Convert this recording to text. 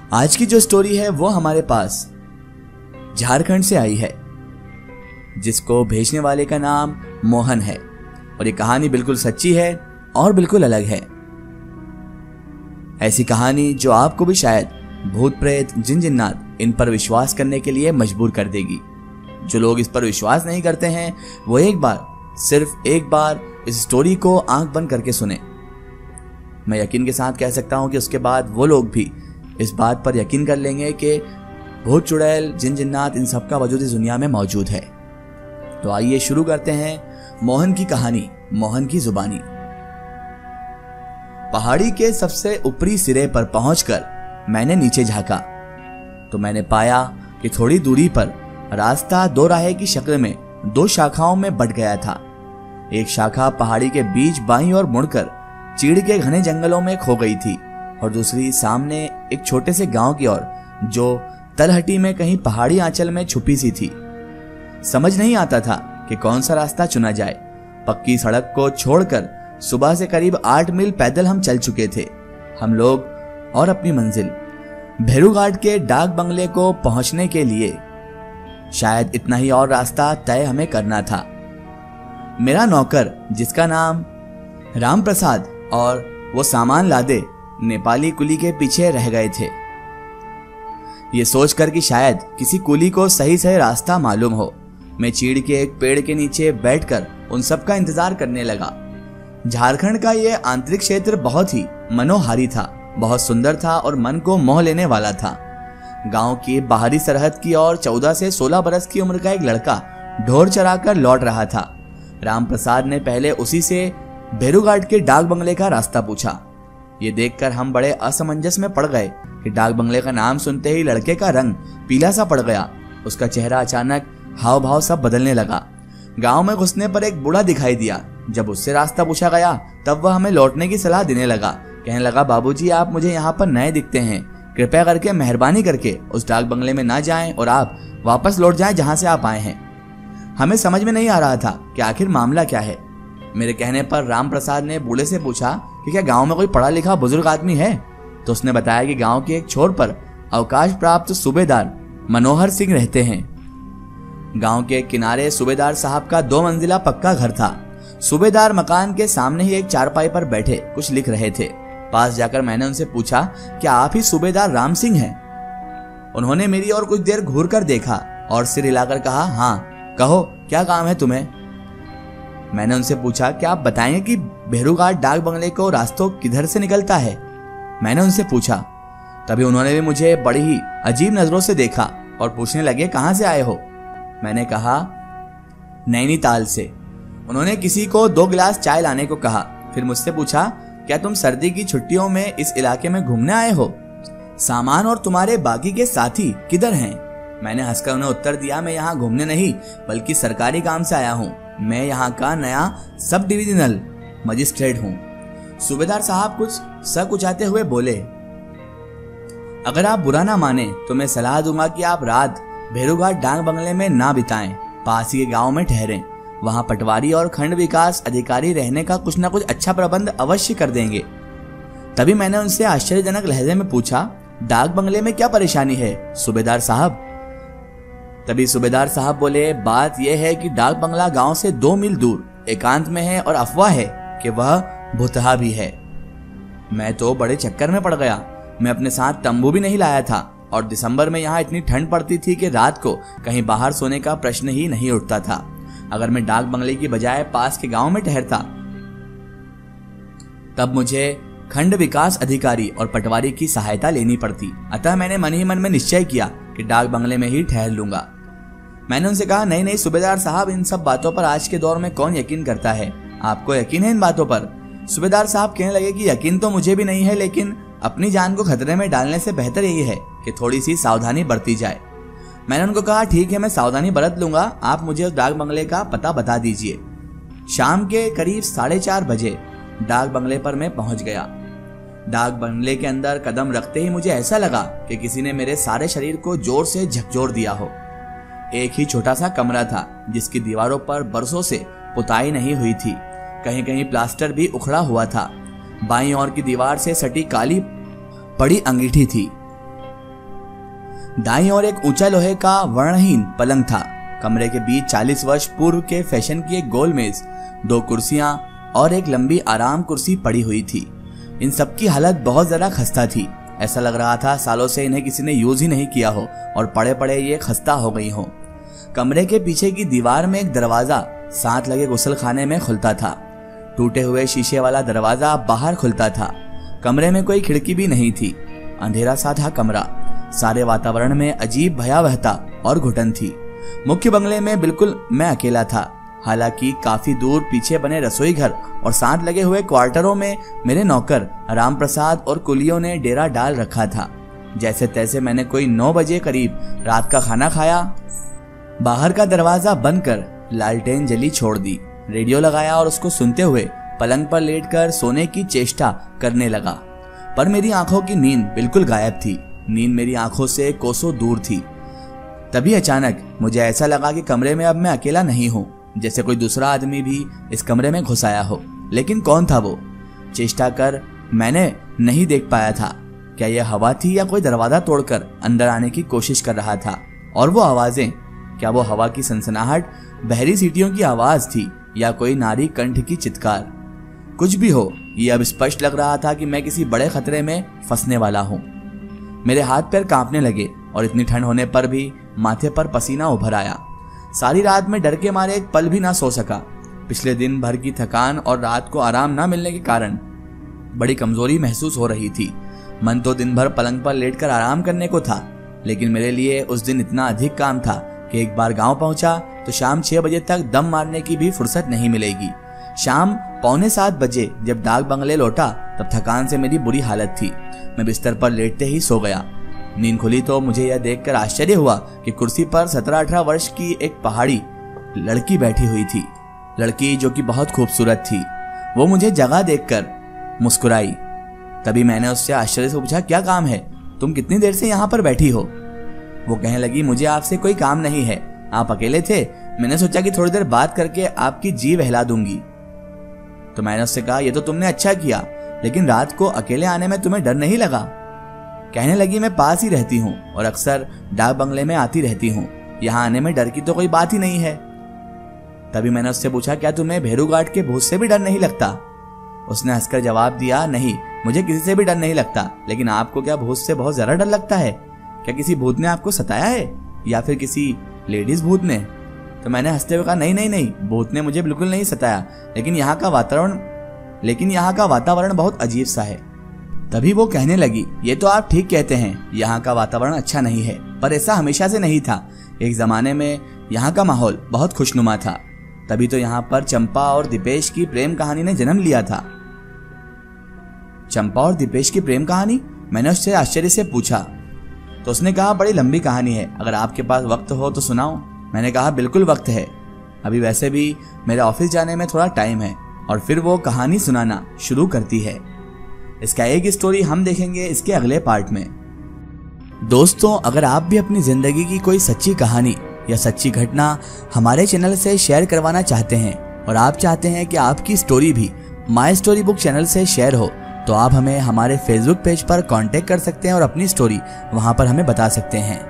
आज की जो स्टोरी है वो हमारे पास झारखंड से आई है, जिसको भेजने वाले का नाम मोहन है। और ये कहानी बिल्कुल सच्ची है और बिल्कुल अलग है। ऐसी कहानी जो आपको भी शायद भूत प्रेत जिन जिन्नात इन पर विश्वास करने के लिए मजबूर कर देगी। जो लोग इस पर विश्वास नहीं करते हैं वो एक बार, सिर्फ एक बार इस स्टोरी को आंख बंद करके सुने। मैं यकीन के साथ कह सकता हूं कि उसके बाद वो लोग भी इस बात पर यकीन कर लेंगे कि भूत चुड़ैल जिन जिन्नात इन सब का वजूद इस दुनिया में मौजूद है। तो आइए शुरू करते हैं मोहन की कहानी, मोहन की जुबानी। पहाड़ी के सबसे ऊपरी सिरे पर पहुंचकर मैंने नीचे झांका तो मैंने पाया कि थोड़ी दूरी पर रास्ता दो राहे की शक्ल में दो शाखाओं में बंट गया था। एक शाखा पहाड़ी के बीच बाईं ओर मुड़कर चीड़ के घने जंगलों में खो गई थी और दूसरी सामने एक छोटे से गांव की ओर, जो तलहटी में कहीं पहाड़ी आंचल में छुपी सी थी। समझ नहीं आता था कि कौन सा रास्ता चुना जाए। पक्की सड़क को छोड़कर सुबह से करीब 8 मील पैदल हम चल चुके थे, हम लोग और अपनी मंजिल। भेरूघाट के डाक बंगले को पहुंचने के लिए शायद इतना ही और रास्ता तय हमें करना था। मेरा नौकर, जिसका नाम राम प्रसाद, और वो सामान लादे नेपाली कुली के पीछे रह गए थे। ये सोचकर कि शायद किसी कुली को सही सही रास्ता मालूम हो, मैं चीड़ के एक पेड़ के नीचे बैठकर उन सब का इंतजार करने लगा। झारखंड का ये आंतरिक क्षेत्र बहुत ही मनोहारी था, बहुत सुंदर था और मन को मोह लेने वाला था। गांव की बाहरी सरहद की ओर 14 से 16 बरस की उम्र का एक लड़का ढोर चराकर लौट रहा था। राम प्रसाद ने पहले उसी से भेरूघाट के डाक बंगले का रास्ता पूछा। ये देखकर हम बड़े असमंजस में पड़ गए कि डाक बंगले का नाम सुनते ही लड़के का रंग पीला सा पड़ गया। उसका चेहरा अचानक हाव भाव सब बदलने लगा। गांव में घुसने पर एक बूढ़ा दिखाई दिया। जब उससे रास्ता पूछा गया तब वह हमें लौटने की सलाह देने लगा। कहने लगा, बाबूजी आप मुझे यहाँ पर नए दिखते हैं, कृपया करके मेहरबानी करके उस डाक बंगले में ना जाएं और आप वापस लौट जाएं जहां से आप आए हैं। हमें समझ में नहीं आ रहा था कि आखिर मामला क्या है। मेरे कहने पर राम प्रसाद ने बूढ़े से पूछा कि क्या गांव में कोई पढ़ा लिखा बुजुर्ग आदमी है। तो उसने बताया कि गांव के एक छोर पर अवकाश प्राप्त सूबेदार मनोहर सिंह रहते हैं। गांव के किनारे सूबेदार साहब का 2 मंजिला पक्का घर था। सूबेदार मकान के सामने ही एक चारपाई पर बैठे कुछ लिख रहे थे। पास जाकर मैंने उनसे पूछा, क्या आप ही सूबेदार राम सिंह हैं? उन्होंने मेरी ओर कुछ देर घूर कर देखा और सिर हिलाकर कहा, हाँ कहो क्या काम है तुम्हें? मैंने उनसे पूछा, क्या आप बताएंगे कि भेरूघाट डाक बंगले को रास्तों किधर से निकलता है? मैंने उनसे पूछा। तभी उन्होंने भी मुझे बड़ी ही अजीब नजरों से देखा और पूछने लगे, कहां से आए हो? मैंने कहा, नैनीताल से। उन्होंने किसी को 2 गिलास चाय लाने को कहा। फिर मुझसे पूछा, क्या तुम सर्दी की छुट्टियों में इस इलाके में घूमने आए हो? सामान और तुम्हारे बाकी के साथी किधर हैं? मैंने हंसकर उन्हें उत्तर दिया, मैं यहाँ घूमने नहीं बल्कि सरकारी काम से आया हूँ। मैं यहाँ का नया सब डिविजनल मजिस्ट्रेट हूँ। सूबेदार साहब कुछ सकुचाते हुए बोले, अगर आप बुरा ना माने तो मैं सलाह दूंगा कि आप रात भेरूघाट डाक बंगले में ना बिताएं, पास ही के गांव में ठहरें। वहां पटवारी और खंड विकास अधिकारी रहने का कुछ ना कुछ अच्छा प्रबंध अवश्य कर देंगे। तभी मैंने उनसे आश्चर्यजनक लहजे में पूछा, डाक बंगले में क्या परेशानी है सूबेदार साहब? तभी सूबेदार साहब बोले, बात यह है कि डाक बंगला गांव से 2 मील दूर एकांत में है और अफवाह है कि वह भुतहा भी है। मैं तो बड़े चक्कर में पड़ गया। मैं अपने साथ तंबू भी नहीं लाया था और दिसंबर में यहाँ इतनी ठंड पड़ती थी कि रात को कहीं बाहर सोने का प्रश्न ही नहीं उठता था। अगर मैं डाक बंगले की बजाय पास के गांव में ठहरता तब मुझे खंड विकास अधिकारी और पटवारी की सहायता लेनी पड़ती। अतः मैंने मन ही मन में निश्चय किया कि डाक बंगले में ही ठहर लूंगा। मैंने उनसे कहा, नहीं नहीं सूबेदार साहब, इन सब बातों पर आज के दौर में कौन यकीन करता है? आपको यकीन है इन बातों पर? सूबेदार साहब कहने लगे कि यकीन तो मुझे भी नहीं है, लेकिन अपनी जान को खतरे में डालने से बेहतर यही है कि थोड़ी सी सावधानी बरती जाए। मैंने उनको कहा, ठीक है मैं सावधानी बरत लूंगा, आप मुझे उस डाक बंगले का पता बता दीजिए। शाम के करीब 4:30 बजे डाक बंगले पर मैं पहुंच गया। डाक बंगले के अंदर कदम रखते ही मुझे ऐसा लगा कि किसी ने मेरे सारे शरीर को जोर से झकझोर दिया हो। एक ही छोटा सा कमरा था जिसकी दीवारों पर बरसों से पुताई नहीं हुई थी, कहीं कहीं प्लास्टर भी उखड़ा हुआ था। बाईं ओर की दीवार से सटी काली पड़ी अंगीठी थी। दाईं ओर एक ऊंचा लोहे का वर्णहीन पलंग था। कमरे के बीच 40 वर्ष पूर्व के फैशन की एक गोल मेज, 2 कुर्सियां और एक लंबी आराम कुर्सी पड़ी हुई थी। इन सब की हालत बहुत ज्यादा खस्ता थी। ऐसा लग रहा था सालों से इन्हें किसी ने यूज ही नहीं किया हो और पड़े पड़े ये खस्ता हो गई हो। कमरे के पीछे की दीवार में एक दरवाजा साथ लगे गुस्लखाने में खुलता था। टूटे हुए शीशे वाला दरवाजा बाहर खुलता था। कमरे में कोई खिड़की भी नहीं थी। अंधेरा सा था कमरा। सारे वातावरण में अजीब भयावहता और घुटन थी। मुख्य बंगले में बिल्कुल मैं अकेला था। हालांकि काफी दूर पीछे बने रसोई घर और साथ लगे हुए क्वार्टरों में मेरे नौकर राम प्रसाद और कुलियों ने डेरा डाल रखा था। जैसे तैसे मैंने कोई 9 बजे करीब रात का खाना खाया। बाहर का दरवाजा बंद कर लालटेन जली छोड़ दी। रेडियो लगाया और उसको सुनते हुए पलंग पर लेटकर सोने की चेष्टा करने लगा। पर मेरी आंखों की नींद बिल्कुल गायब थी। नींद मेरी आंखों से कोसों दूर थी। तभी अचानक मुझे ऐसा लगा कि कमरे में अब मैं अकेला नहीं हूँ, जैसे कोई दूसरा आदमी भी इस कमरे में घुस आया हो। लेकिन कौन था वो? चेष्टा कर मैंने नहीं देख पाया था। क्या यह हवा थी या कोई दरवाजा तोड़कर अंदर आने की कोशिश कर रहा था? और वो आवाजें, क्या वो हवा की सनसनाहट, बहरी सीटियों की आवाज थी या कोई नारी कंठ की चित्कार? कुछ भी हो, ये अब स्पष्ट लग रहा था कि मैं किसी बड़े खतरे में फंसने वाला हूँ। मेरे हाथ पैर कांपने लगे और इतनी ठंड होने पर भी माथे पर पसीना उभर आया। सारी रात में डर के मारे एक पल भी ना सो सका। पिछले दिन भर की थकान और रात को आराम ना मिलने के कारण बड़ी कमजोरी महसूस हो रही थी। मन तो दिन भर पलंग पर लेटकर आराम करने को था, लेकिन मेरे लिए उस दिन इतना अधिक काम था कि एक बार गांव पहुंचा तो शाम 6 बजे तक दम मारने की भी फुर्सत नहीं मिलेगी। शाम 6:45 बजे जब डाक बंगले लौटा तब थकान से मेरी बुरी हालत थी। मैं बिस्तर पर लेटते ही सो गया। नींद खुली तो मुझे यह देखकर आश्चर्य हुआ कि कुर्सी पर 17-18 वर्ष की एक पहाड़ी लड़की बैठी हुई थी। लड़की जो कि बहुत खूबसूरत थी। वो मुझे जगह देखकर मुस्कुराई। तभी मैंने उससे आश्चर्य से पूछा, क्या काम है? तुम कितनी देर से यहाँ पर बैठी हो? वो कहने लगी, मुझे आपसे कोई काम नहीं है। आप अकेले थे, मैंने सोचा कि थोड़ी देर बात करके आपकी जी बहला दूंगी। तो मैंने उससे कहा, ये तो तुमने अच्छा किया, लेकिन रात को अकेले आने में तुम्हें डर नहीं लगा? कहने लगी, मैं पास ही रहती हूँ और अक्सर डाक बंगले में आती रहती हूँ। यहाँ आने में डर की तो कोई बात ही नहीं है। तभी मैंने उससे पूछा, क्या तुम्हें भेरू घाट के भूत से भी डर नहीं लगता? उसने हंसकर जवाब दिया, नहीं, मुझे किसी से भी डर नहीं लगता, लेकिन आपको क्या भूत से बहुत ज्यादा डर लगता है? क्या किसी भूत ने आपको सताया है या फिर किसी लेडीज भूत ने? तो मैंने हंसते हुए कहा, नहीं, भूत ने मुझे बिल्कुल नहीं सताया, लेकिन यहाँ का वातावरण बहुत अजीब सा है। तभी वो कहने लगी, ये तो आप ठीक कहते हैं, यहाँ का वातावरण अच्छा नहीं है, पर ऐसा हमेशा से नहीं था। एक जमाने में यहाँ का माहौल बहुत खुशनुमा था। तभी तो यहाँ पर चंपा और दीपेश की प्रेम कहानी ने जन्म लिया था। चंपा और दीपेश की प्रेम कहानी? मैंने उससे आश्चर्य से पूछा। तो उसने कहा, बड़ी लंबी कहानी है, अगर आपके पास वक्त हो तो सुनाओ। मैंने कहा, बिल्कुल वक्त है, अभी वैसे भी मेरे ऑफिस जाने में थोड़ा टाइम है। और फिर वो कहानी सुनाना शुरू करती है। इसका एक स्टोरी हम देखेंगे इसके अगले पार्ट में। दोस्तों, अगर आप भी अपनी जिंदगी की कोई सच्ची कहानी या सच्ची घटना हमारे चैनल से शेयर करवाना चाहते हैं और आप चाहते हैं कि आपकी स्टोरी भी माय स्टोरी बुक चैनल से शेयर हो, तो आप हमें हमारे फेसबुक पेज पर कांटेक्ट कर सकते हैं और अपनी स्टोरी वहां पर हमें बता सकते हैं।